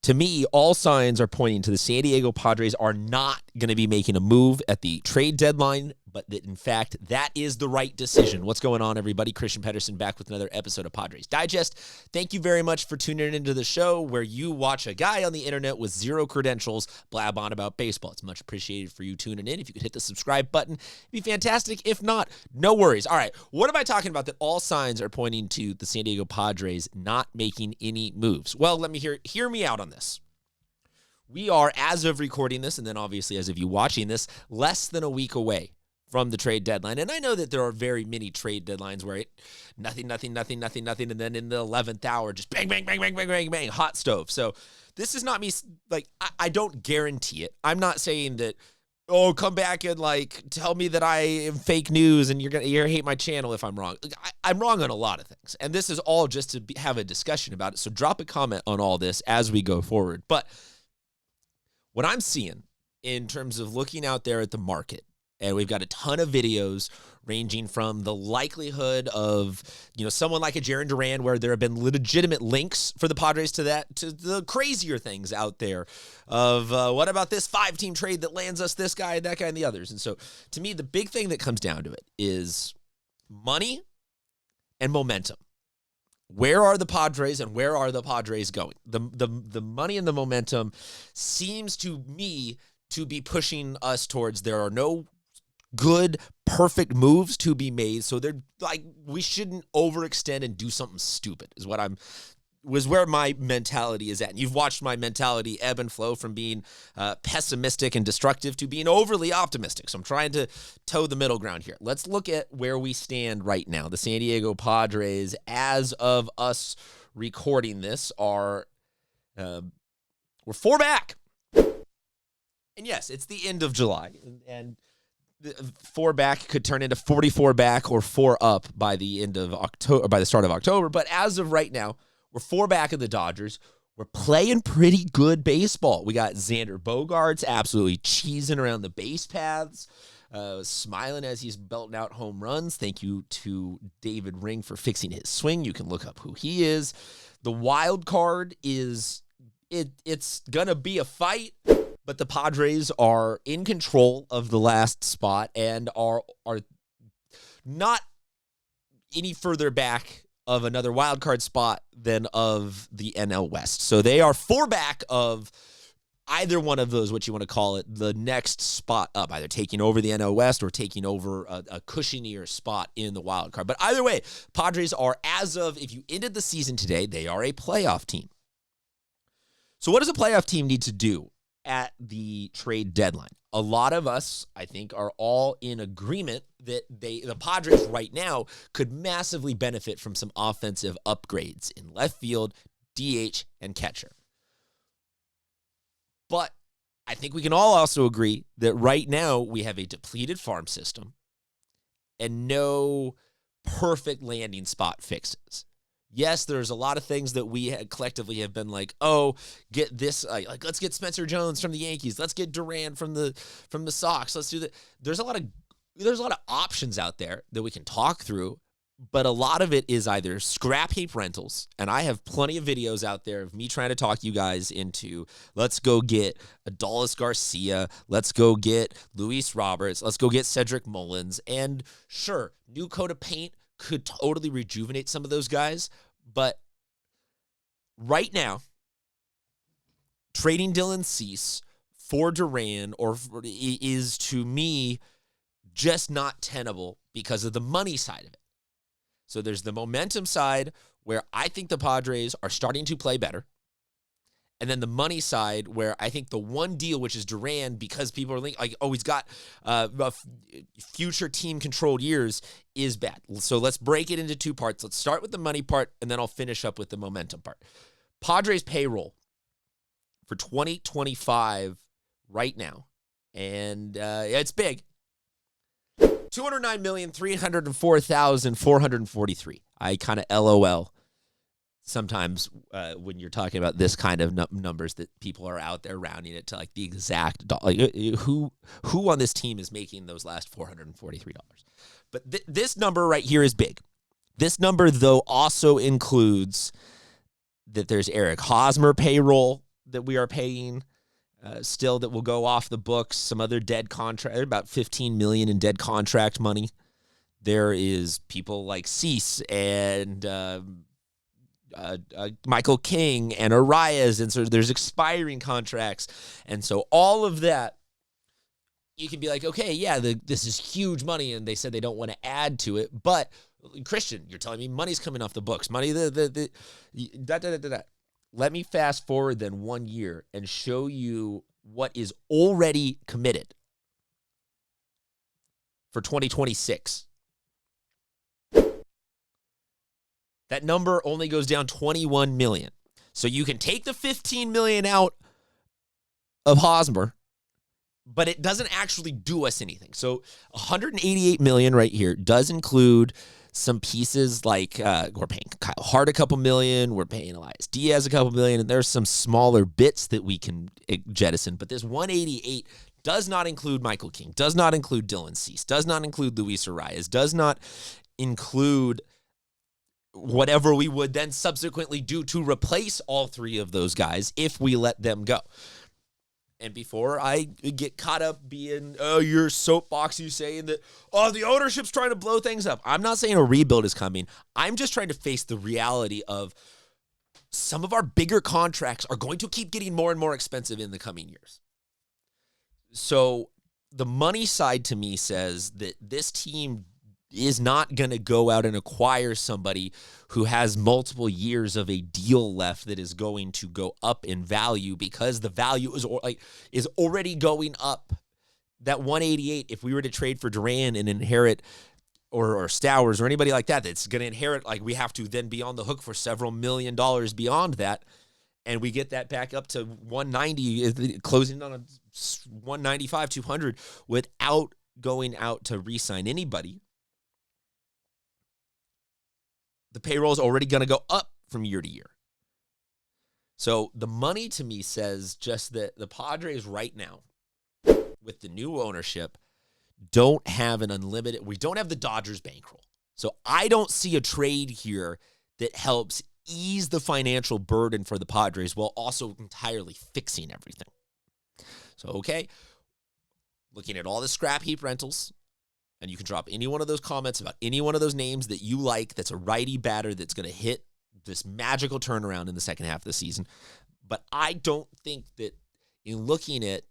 To me, all signs are pointing to the San Diego Padres are not going to be making a move at the trade deadline, but that, in fact, that is the right decision. What's going on, everybody? Christian Pedersen back with another episode of Padres Digest. Thank you very much for tuning into the show where you watch a guy on the internet with zero credentials blab on about baseball. It's much appreciated for you tuning in. If you could hit the subscribe button, it'd be fantastic. If not, no worries. All right, what am I talking about that all signs are pointing to the San Diego Padres not making any moves? Well, let me hear me out on this. We are, as of recording this, and then obviously as of you watching this, less than a week away from the trade deadline. And I know that there are very many trade deadlines where nothing, and then in the 11th hour, just bang, bang, bang, bang, bang, bang, bang, hot stove. So this is not me, like, I don't guarantee it. I'm not saying that, oh, come back and, like, tell me that I am fake news and you're going to hate my channel if I'm wrong. I'm wrong on a lot of things. And this is all just to have a discussion about it. So drop a comment on all this as we go forward. But what I'm seeing in terms of looking out there at the market, and we've got a ton of videos ranging from the likelihood of, someone like a Jarren Duran where there have been legitimate links for the Padres to that, to the crazier things out there of what about this 5-team trade that lands us this guy, that guy, and the others. And so to me, the big thing that comes down to it is money and momentum. Where are the Padres and where are the Padres going? The money and the momentum seems to me to be pushing us towards there are no good, perfect moves to be made. So they're like, we shouldn't overextend and do something stupid is was where my mentality is at. And you've watched my mentality ebb and flow from being pessimistic and destructive to being overly optimistic. So I'm trying to toe the middle ground here. Let's look at where we stand right now. The San Diego Padres, as of us recording this, we're 4 back. And yes, it's the end of July. And 4 back could turn into 44 back or 4 up by the end of October, by the start of October. But as of right now, we're 4 back of the Dodgers. We're playing pretty good baseball. We got Xander Bogaerts absolutely cheesing around the base paths, smiling as he's belting out home runs. Thank you to David Ring for fixing his swing. You can look up who he is. The wild card is, it's going to be a fight. But the Padres are in control of the last spot and are not any further back of another wild card spot than of the NL West. So they are 4 back of either one of those, what you want to call it, the next spot up, either taking over the NL West or taking over a cushionier spot in the wild card. But either way, Padres are, as of, if you ended the season today, they are a playoff team. So what does a playoff team need to do at the trade deadline? A lot of us, I think, are all in agreement that the Padres right now could massively benefit from some offensive upgrades in left field, DH, and catcher. But I think we can all also agree that right now we have a depleted farm system and no perfect landing spot fixes. Yes, there's a lot of things that we collectively have been like, oh, get this, like let's get Spencer Jones from the Yankees, let's get Duran from the Sox, let's do that. There's a lot of options out there that we can talk through, but a lot of it is either scrap heap rentals, and I have plenty of videos out there of me trying to talk you guys into, let's go get Adolis Garcia, let's go get Luis Roberts, let's go get Cedric Mullins, and sure, new coat of paint could totally rejuvenate some of those guys. But right now, trading Dylan Cease for Duran is, to me, just not tenable because of the money side of it. So there's the momentum side where I think the Padres are starting to play better. And then the money side, where I think the one deal, which is Duran, because people are like, oh, he's got future team-controlled years, is bad. So let's break it into 2 parts. Let's start with the money part, and then I'll finish up with the momentum part. Padres payroll for 2025 right now, and it's big. $209,304,443. I kind of LOL. Sometimes when you're talking about this kind of numbers that people are out there rounding it to like the exact who on this team is making those last $443. But this number right here is big. This number, though, also includes that there's Eric Hosmer payroll that we are paying still that will go off the books. Some other dead contract, about $15 million in dead contract money. There is people like Cease and Michael King and Arraez, and so there's expiring contracts. And so all of that, you can be like, okay, yeah, this is huge money, and they said they don't want to add to it. But, Christian, you're telling me money's coming off the books. Money, Let me fast forward then 1 year and show you what is already committed for 2026. That number only goes down $21 million. So you can take the $15 million out of Hosmer, but it doesn't actually do us anything. So $188 million right here does include some pieces like we're paying Kyle Hart a couple million, we're paying Elias Diaz a couple million, and there's some smaller bits that we can jettison. But this 188 does not include Michael King, does not include Dylan Cease, does not include Luis Arraez, does not include whatever we would then subsequently do to replace all three of those guys if we let them go. And before I get caught up being, your soapbox, you saying that, the ownership's trying to blow things up. I'm not saying a rebuild is coming. I'm just trying to face the reality of some of our bigger contracts are going to keep getting more and more expensive in the coming years. So the money side to me says that this team is not going to go out and acquire somebody who has multiple years of a deal left that is going to go up in value, because the value is already going up. That 188, if we were to trade for Duran and inherit or Stowers or anybody like that, that's going to inherit, we have to then be on the hook for several $1 million beyond that. And we get that back up to 190, closing on a 195, 200 without going out to re-sign anybody. The payroll is already going to go up from year to year. So the money to me says just that the Padres right now, with the new ownership, don't have an unlimited, we don't have the Dodgers bankroll. So I don't see a trade here that helps ease the financial burden for the Padres while also entirely fixing everything. So, okay, looking at all the scrap heap rentals, and you can drop any one of those comments about any one of those names that you like that's a righty batter that's going to hit this magical turnaround in the second half of the season. But I don't think that in looking at,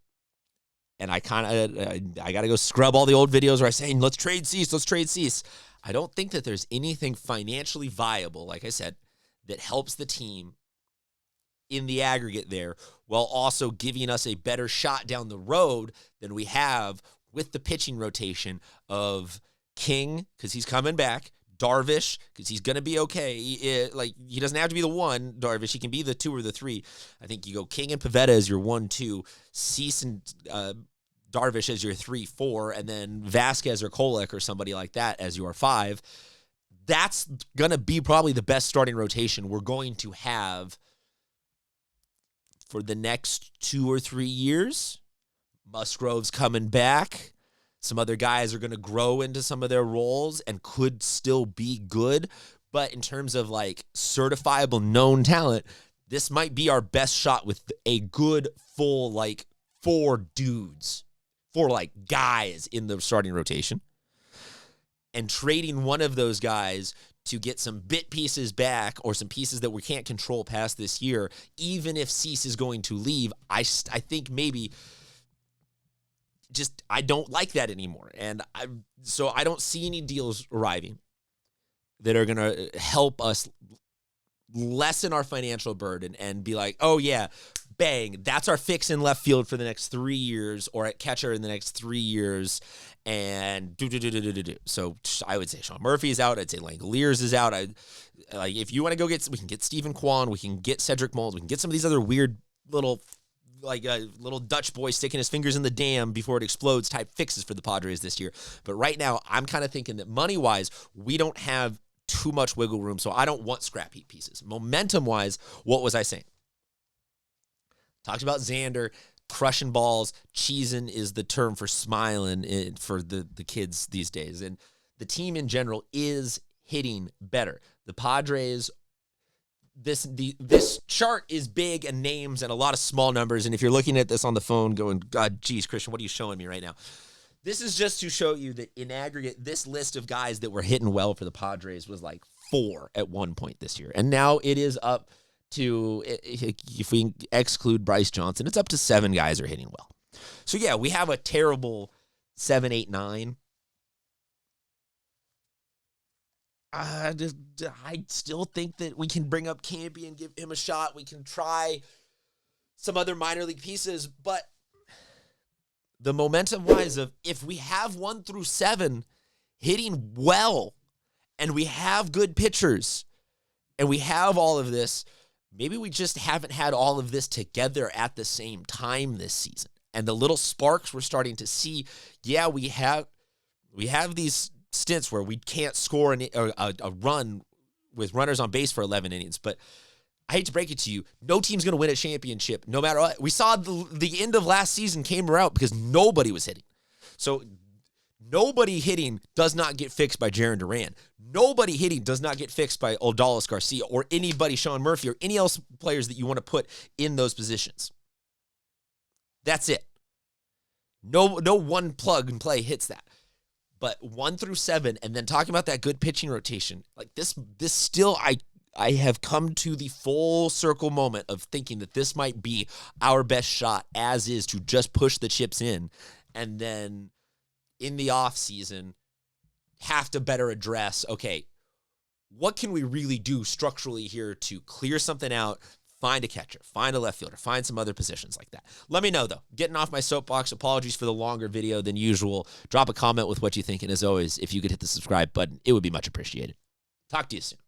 and I got to go scrub all the old videos where I say, let's trade Cease. I don't think that there's anything financially viable, like I said, that helps the team in the aggregate there, while also giving us a better shot down the road than we have with the pitching rotation of King, because he's coming back, Darvish, because he's going to be okay. He doesn't have to be the one, Darvish. He can be the 2 or the 3. I think you go King and Pivetta as your 1, 2, Cease and Darvish as your 3, 4, and then Vasquez or Kolek or somebody like that as your 5. That's going to be probably the best starting rotation we're going to have for the next 2 or 3 years. Musgrove's coming back. Some other guys are going to grow into some of their roles and could still be good. But in terms of certifiable known talent, this might be our best shot with a good full 4 dudes, 4 guys in the starting rotation. And trading one of those guys to get some bit pieces back or some pieces that we can't control past this year, even if Cease is going to leave, I think maybe I don't like that anymore. And so I don't see any deals arriving that are going to help us lessen our financial burden and be like, oh yeah, bang, that's our fix in left field for the next 3 years, or at catcher in the next 3 years, and do. So I would say Sean Murphy's out. I'd say Langoliers is out. If you want to go we can get Stephen Kwan, we can get Cedric Mullins, we can get some of these other weird little a little Dutch boy sticking his fingers in the dam before it explodes type fixes for the Padres this year. But right now, I'm kind of thinking that money-wise, we don't have too much wiggle room, so I don't want scrap heap pieces. Momentum-wise, what was I saying? Talked about Xander, crushing balls. Cheesing is the term for smiling for the kids these days. And the team in general is hitting better. The Padres, this chart is big and names and a lot of small numbers. And if you're looking at this on the phone going, God, geez, Christian, what are you showing me right now? This is just to show you that in aggregate, this list of guys that were hitting well for the Padres was like 4 at one point this year. And now it is up to, if we exclude Bryce Johnson, it's up to 7 guys are hitting well. So yeah, we have a terrible 7, 8, 9. I still think that we can bring up Campy and give him a shot. We can try some other minor league pieces, but the momentum-wise of if we have 1 through 7 hitting well, and we have good pitchers, and we have all of this, maybe we just haven't had all of this together at the same time this season. And the little sparks we're starting to see, yeah, we have these stints where we can't score a run with runners on base for 11 innings, but I hate to break it to you, no team's going to win a championship no matter what. We saw the end of last season came around because nobody was hitting. So nobody hitting does not get fixed by Jarren Duran. Nobody hitting does not get fixed by Odalis Garcia or anybody, Sean Murphy, or any else players that you want to put in those positions. That's it. No one plug and play hits that. But 1 through 7, and then talking about that good pitching rotation, like this still, I have come to the full circle moment of thinking that this might be our best shot as is to just push the chips in, and then in the off season have to better address, okay, what can we really do structurally here to clear something out, find a catcher, find a left fielder, find some other positions like that. Let me know, though. Getting off my soapbox, apologies for the longer video than usual. Drop a comment with what you think, and as always, if you could hit the subscribe button, it would be much appreciated. Talk to you soon.